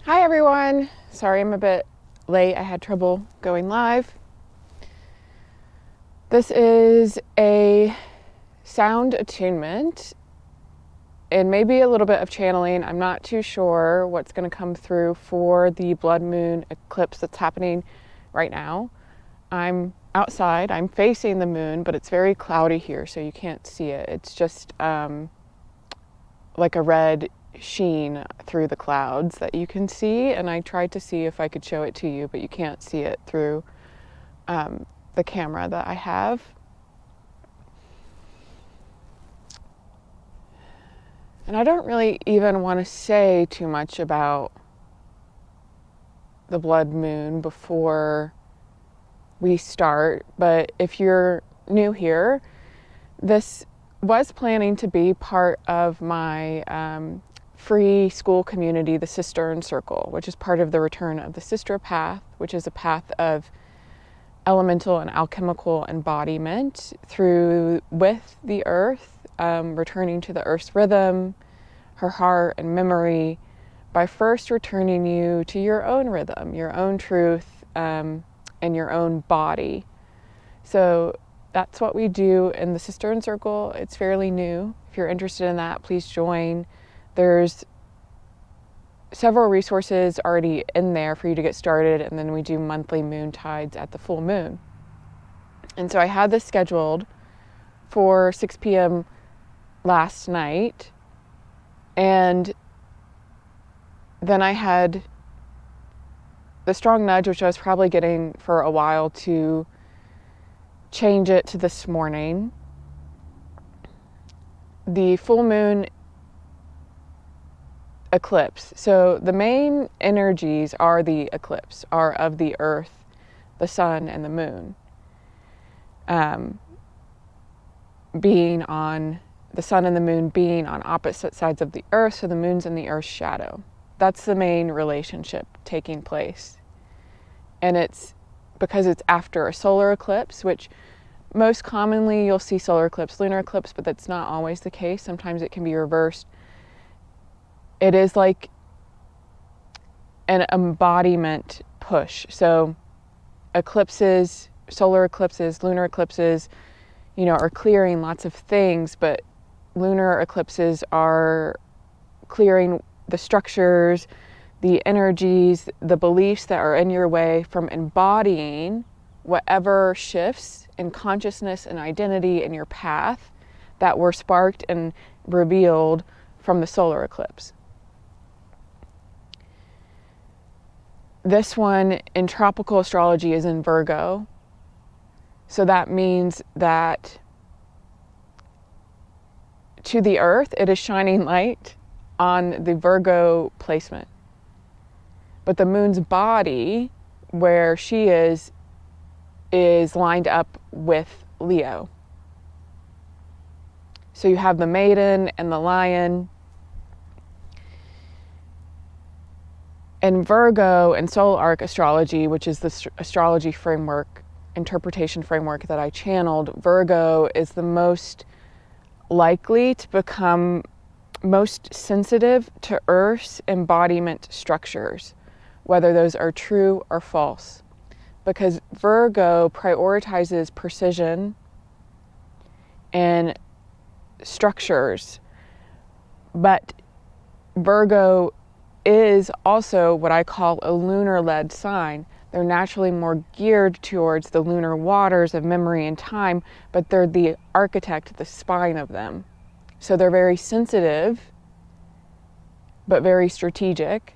Hi everyone. Sorry I'm a bit late. I had trouble going live. This is a sound attunement and maybe a little bit of channeling. I'm not too sure what's going to come through for the blood moon eclipse that's happening right now. I'm outside. I'm facing the moon, but it's very cloudy here, so you can't see it. It's just like a red sheen through the clouds that you can see, and I tried to see if I could show it to you, but you can't see it through the camera that I have. And I don't really even want to say too much about the blood moon before we start, but if you're new here, this was planning to be part of my free Skool community, the Cistern Circle, which is part of the return of the Sistra path, which is a path of elemental and alchemical embodiment with the earth, returning to the earth's rhythm, her heart and memory, by first returning you to your own rhythm, your own truth, and your own body. So that's what we do in the Cistern Circle. It's fairly new. If you're interested in that, please join. There's several resources already in there for you to get started, and then we do monthly moon tides at the full moon. And so I had this scheduled for 6 p.m. last night, and then I had the strong nudge, which I was probably getting for a while, to change it to this morning. The full moon eclipse. So the main energies are the eclipse, are of the earth, the sun, and the moon. The sun and the moon being on opposite sides of the earth, so the moon's in the earth's shadow. That's the main relationship taking place. And it's because it's after a solar eclipse, which most commonly you'll see solar eclipse, lunar eclipse, but that's not always the case. Sometimes it can be reversed. It is like an embodiment push. So eclipses, solar eclipses, lunar eclipses, are clearing lots of things, but lunar eclipses are clearing the structures, the energies, the beliefs that are in your way from embodying whatever shifts in consciousness and identity in your path that were sparked and revealed from the solar eclipse. This one in tropical astrology is in Virgo. So that means that to the earth, it is shining light on the Virgo placement. But the moon's body, where she is lined up with Leo. So you have the maiden and the lion. And Virgo and solar arc astrology, which is the astrology framework, interpretation framework that I channeled, Virgo is the most likely to become most sensitive to Earth's embodiment structures, whether those are true or false. Because Virgo prioritizes precision and structures, but Virgo is also what I call a lunar-led sign. They're naturally more geared towards the lunar waters of memory and time, but they're the architect, the spine of them. So they're very sensitive, but very strategic.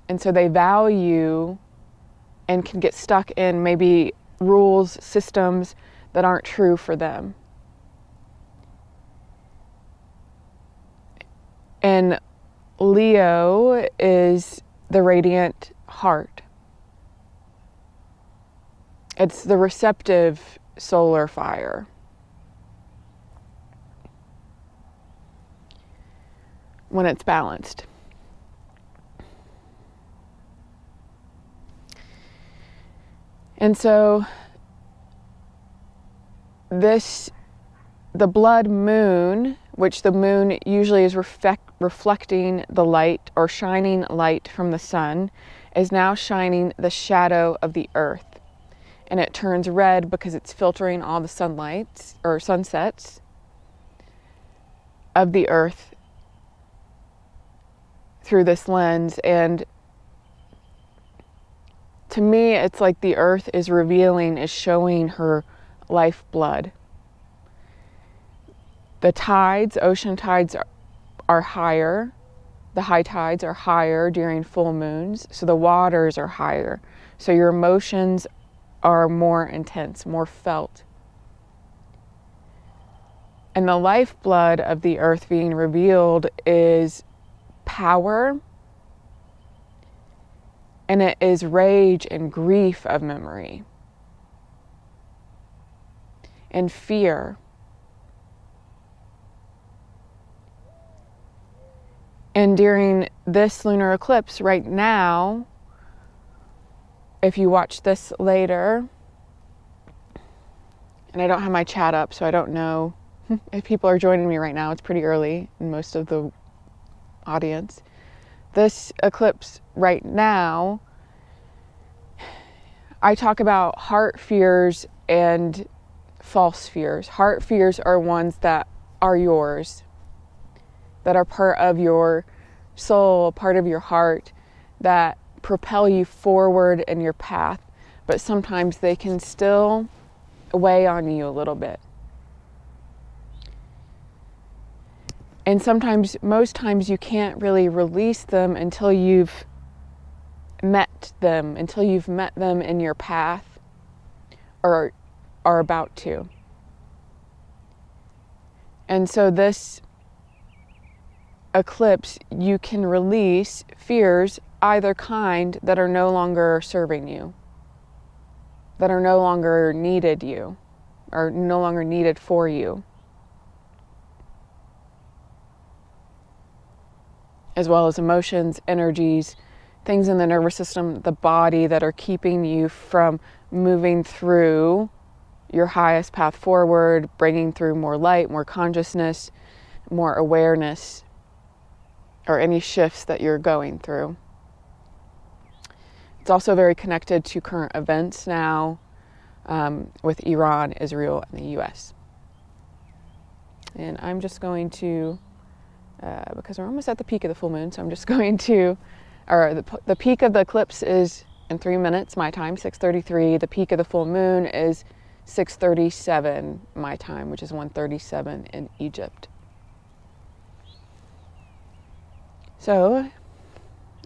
And so they value and can get stuck in maybe rules, systems that aren't true for them. And Leo is the radiant heart. It's the receptive solar fire. When it's balanced. And so the blood moon, which the moon usually is reflecting the light or shining light from the sun, is now shining the shadow of the earth. And it turns red because it's filtering all the sunlights or sunsets of the earth through this lens. And to me, it's like the earth is revealing, is showing her lifeblood. The tides, ocean tides are higher. The high tides are higher during full moons. So the waters are higher. So your emotions are more intense, more felt. And the lifeblood of the earth being revealed is power. And it is rage and grief of memory. And fear. And during this lunar eclipse right now, if you watch this later, and I don't have my chat up, so I don't know if people are joining me right now. It's pretty early in most of the audience. This eclipse right now, I talk about heart fears and false fears. Heart fears are ones that are yours, that are part of your soul, part of your heart, that propel you forward in your path, but sometimes they can still weigh on you a little bit. And sometimes, most times, you can't really release them until you've met them, in your path or are about to. And so this eclipse, you can release fears, either kind, that are no longer serving you, that are no longer needed you, or no longer needed for you, as well as emotions, energies, things in the nervous system, the body, that are keeping you from moving through your highest path forward, bringing through more light, more consciousness, more awareness, or any shifts that you're going through. It's also very connected to current events now with Iran, Israel, and the US. And I'm just going to, because we're almost at the peak of the full moon, so I'm just going to, or the peak of the eclipse is in 3 minutes, my time, 6:33. The peak of the full moon is 6:37, my time, which is 1:37 in Egypt. So,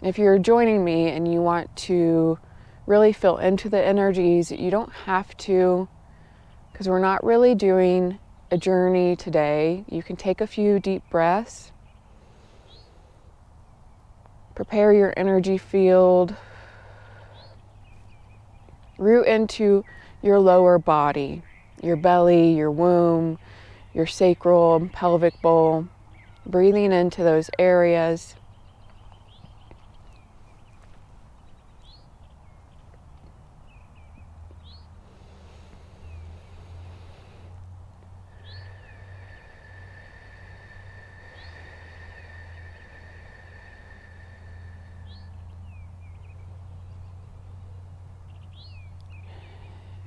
if you're joining me and you want to really feel into the energies, you don't have to, because we're not really doing a journey today. You can take a few deep breaths, prepare your energy field, root into your lower body, your belly, your womb, your sacral, pelvic bowl, breathing into those areas.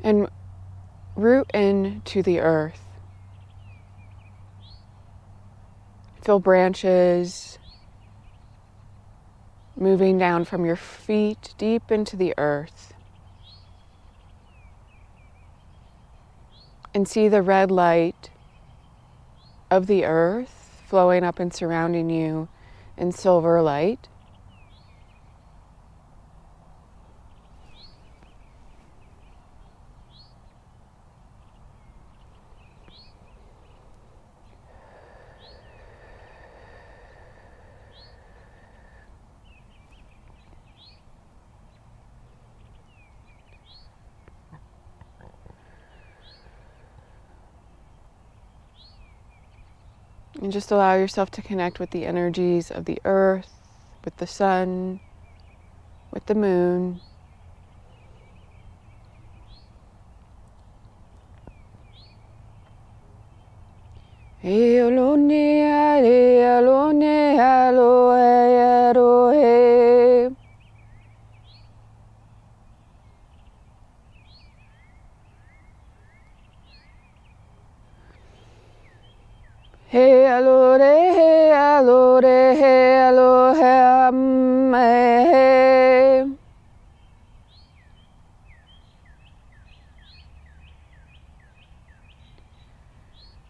And root into the earth. Feel branches moving down from your feet deep into the earth. And see the red light of the earth flowing up and surrounding you in silver light. And just allow yourself to connect with the energies of the earth, with the sun, with the moon. Elone, Elone, Aloe, Erohe. Hey, Alore, hey, Alore, hey, Elohim, hey.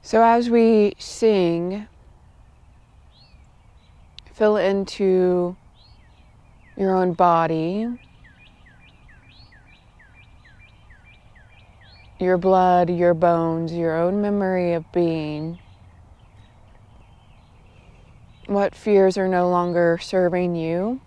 So as we sing, fill into your own body, your blood, your bones, your own memory of being. What fears are no longer serving you?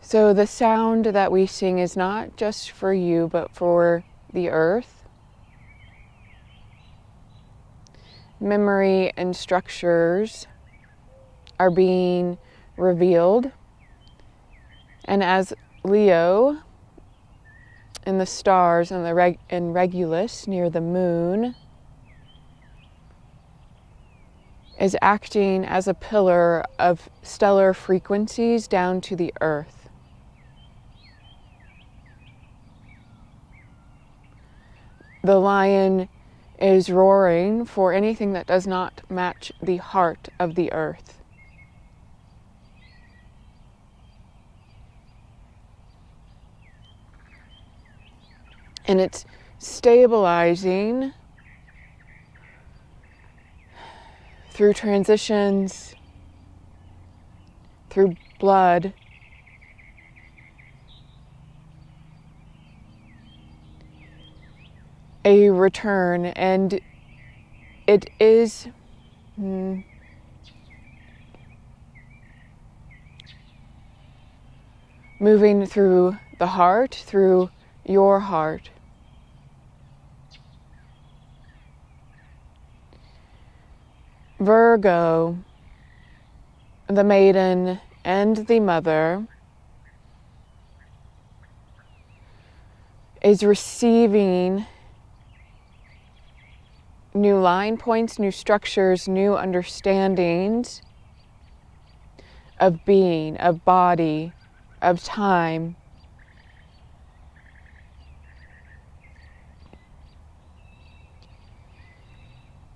So the sound that we sing is not just for you, but for the earth. Memory and structures are being revealed. And as Leo in the stars and in Regulus near the moon is acting as a pillar of stellar frequencies down to the earth. The lion is roaring for anything that does not match the heart of the earth. And it's stabilizing through transitions, through blood, a return, and it is moving through the heart, through your heart. Virgo, the maiden and the mother, is receiving new line points, new structures, new understandings of being, of body, of time.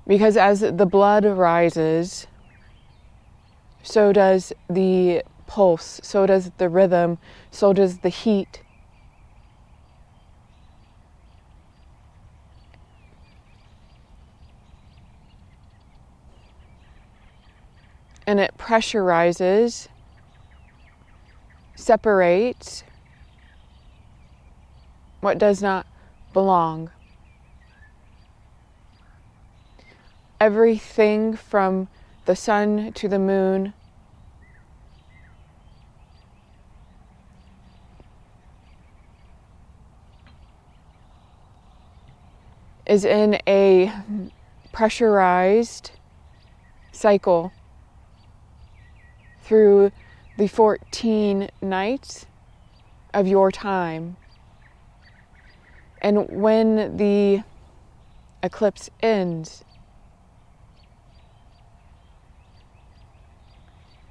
Because as the blood rises, so does the pulse, so does the rhythm, so does the heat. And it pressurizes, separates what does not belong. Everything from the sun to the moon is in a pressurized cycle through the 14 nights of your time. And when the eclipse ends,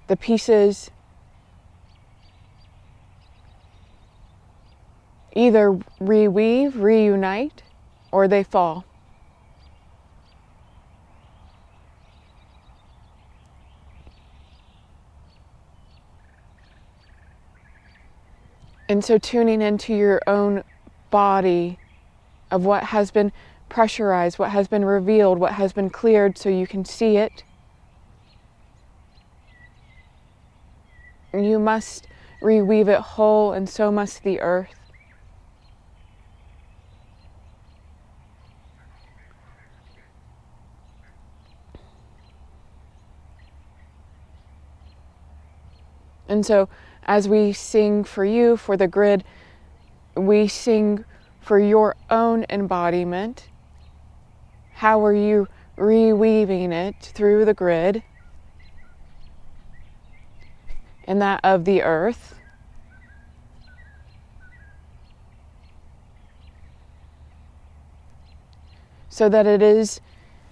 the pieces either reweave, reunite, or they fall. And so tuning into your own body of what has been pressurized, what has been revealed, what has been cleared so you can see it. You must reweave it whole, and so must the earth. And so as we sing for you, for the grid, we sing for your own embodiment. How are you reweaving it through the grid and that of the earth? so that it is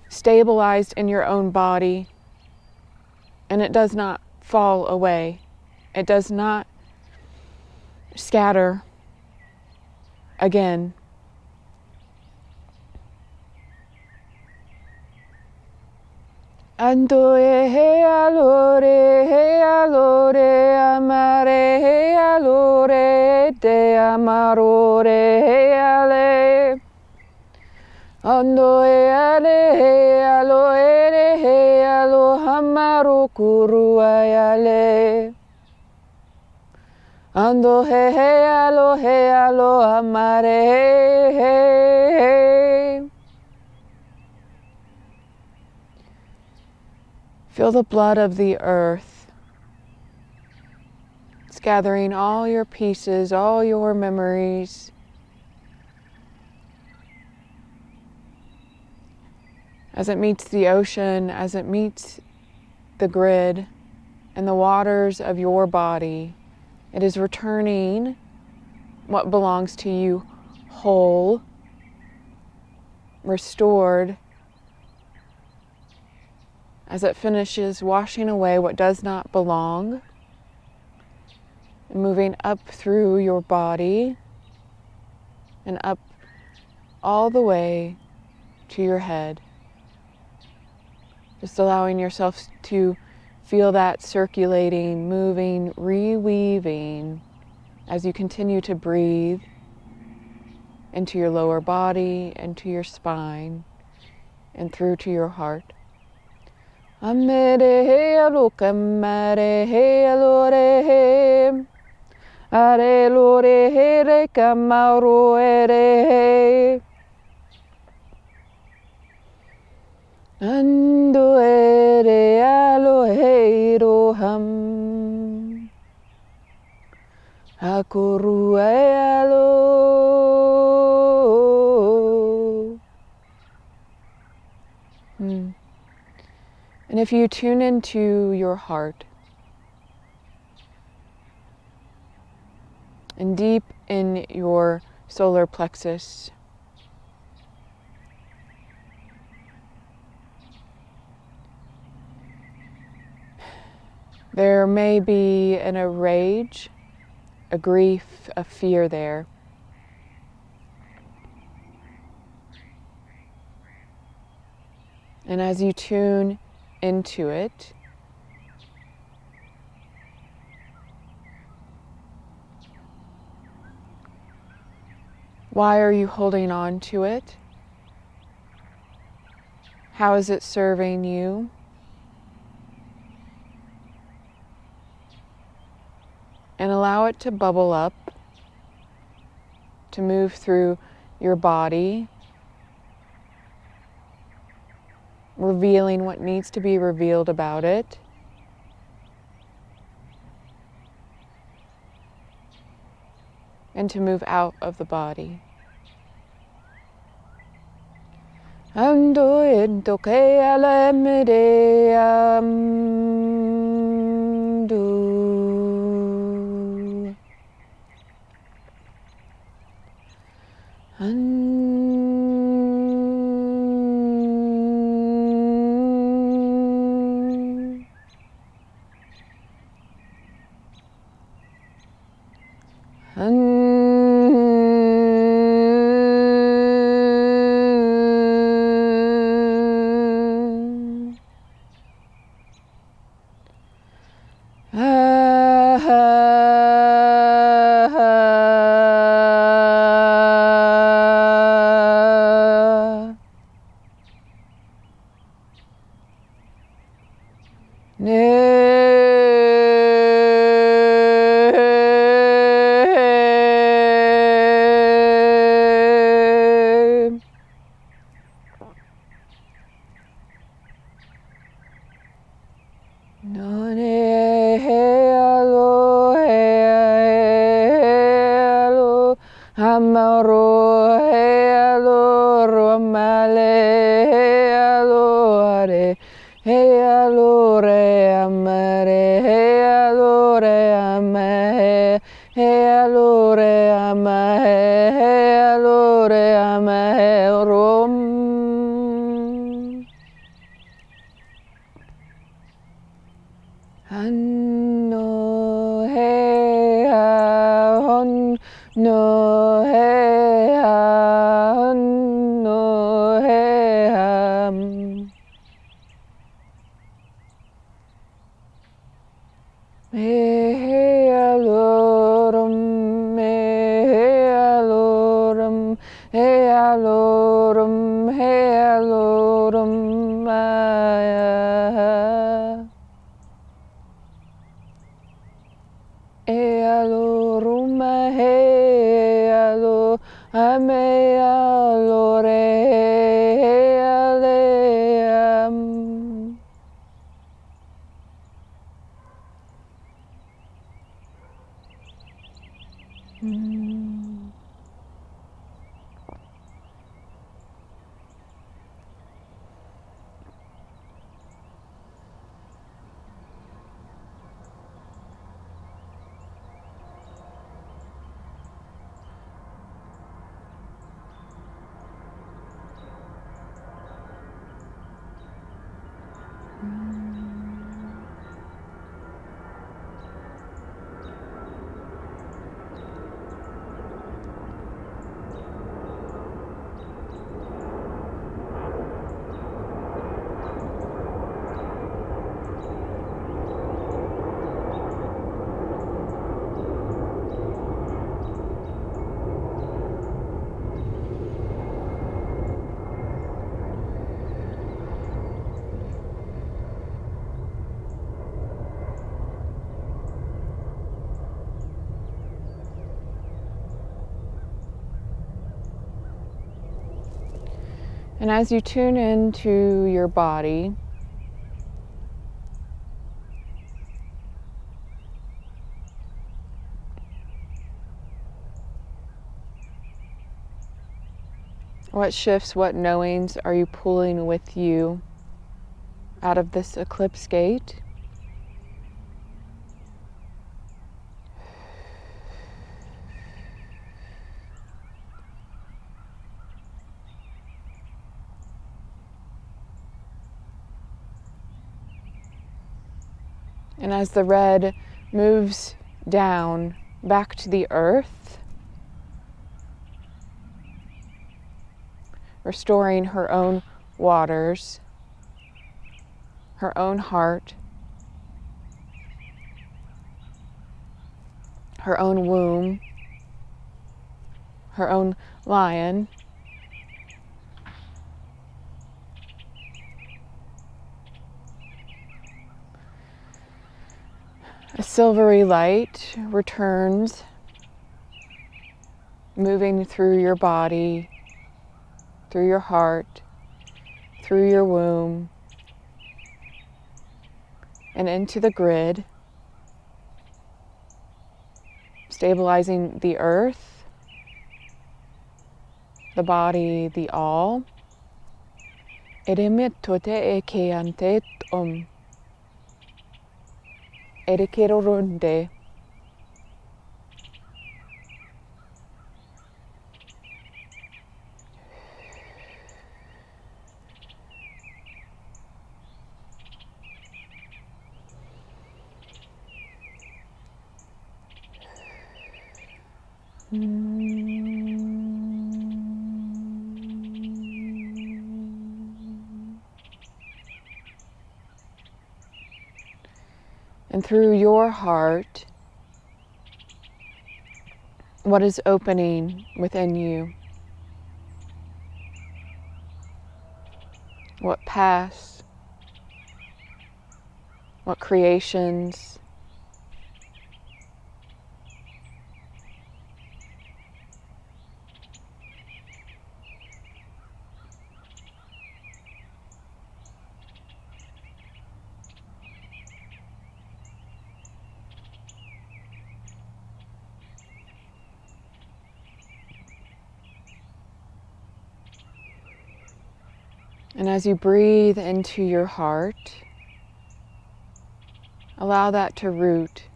stabilized in your own body and it does not fall away. It does not scatter again. Andoe he alore amare he alore de amarore he ale. Andoe ale he aloe he alo hamaru kuru ayale. Ando he alo amare he. Feel the blood of the earth. It's gathering all your pieces, all your memories. As it meets the ocean, as it meets the grid and the waters of your body, it is returning what belongs to you whole, restored, as it finishes washing away what does not belong, and moving up through your body and up all the way to your head. Just allowing yourself to feel that circulating, moving, reweaving as you continue to breathe into your lower body, into your spine, and through to your heart. Amere he alo kamare he alore he are lore he re kamaro ere he ando ere alo he roham akuru alo. And if you tune into your heart and deep in your solar plexus, there may be a rage, a grief, a fear there. And as you tune into it, why are you holding on to it? How is it serving you? And allow it to bubble up, to move through your body, revealing what needs to be revealed about it. And to move out of the body. Ando ento ke alemede amdu. Allore, amahe, allore, amahe, rom. alorum, hey alorum, hey alorum, hey alo, ame alore, hey aleam. And as you tune into your body, what shifts, what knowings are you pulling with you out of this eclipse gate? And as the red moves down back to the earth, restoring her own waters, her own heart, her own womb, her own lion, a silvery light returns, moving through your body, through your heart, through your womb, and into the grid, stabilizing the earth, the body, the all. Eremetote ekeantet Erekerorunde. And through your heart, what is opening within you? What past? What creations? And as you breathe into your heart, allow that to root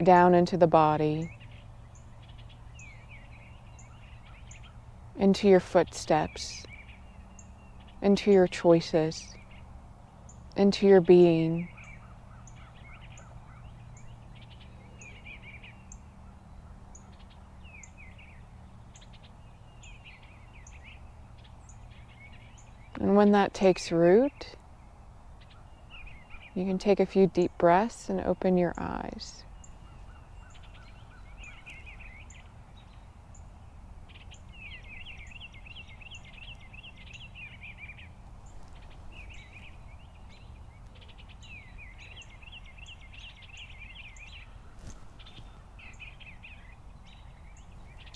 down into the body, into your footsteps, into your choices, into your being. And when that takes root, you can take a few deep breaths and open your eyes.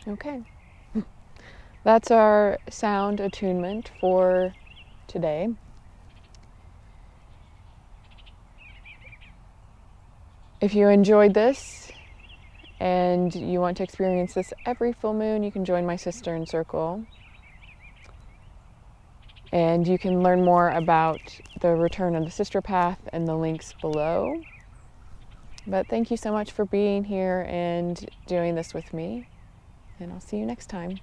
Okay. That's our sound attunement for today. If you enjoyed this and you want to experience this every full moon, you can join my Cistern Circle. And you can learn more about the return of the Sistra path in the links below. But thank you so much for being here and doing this with me. And I'll see you next time.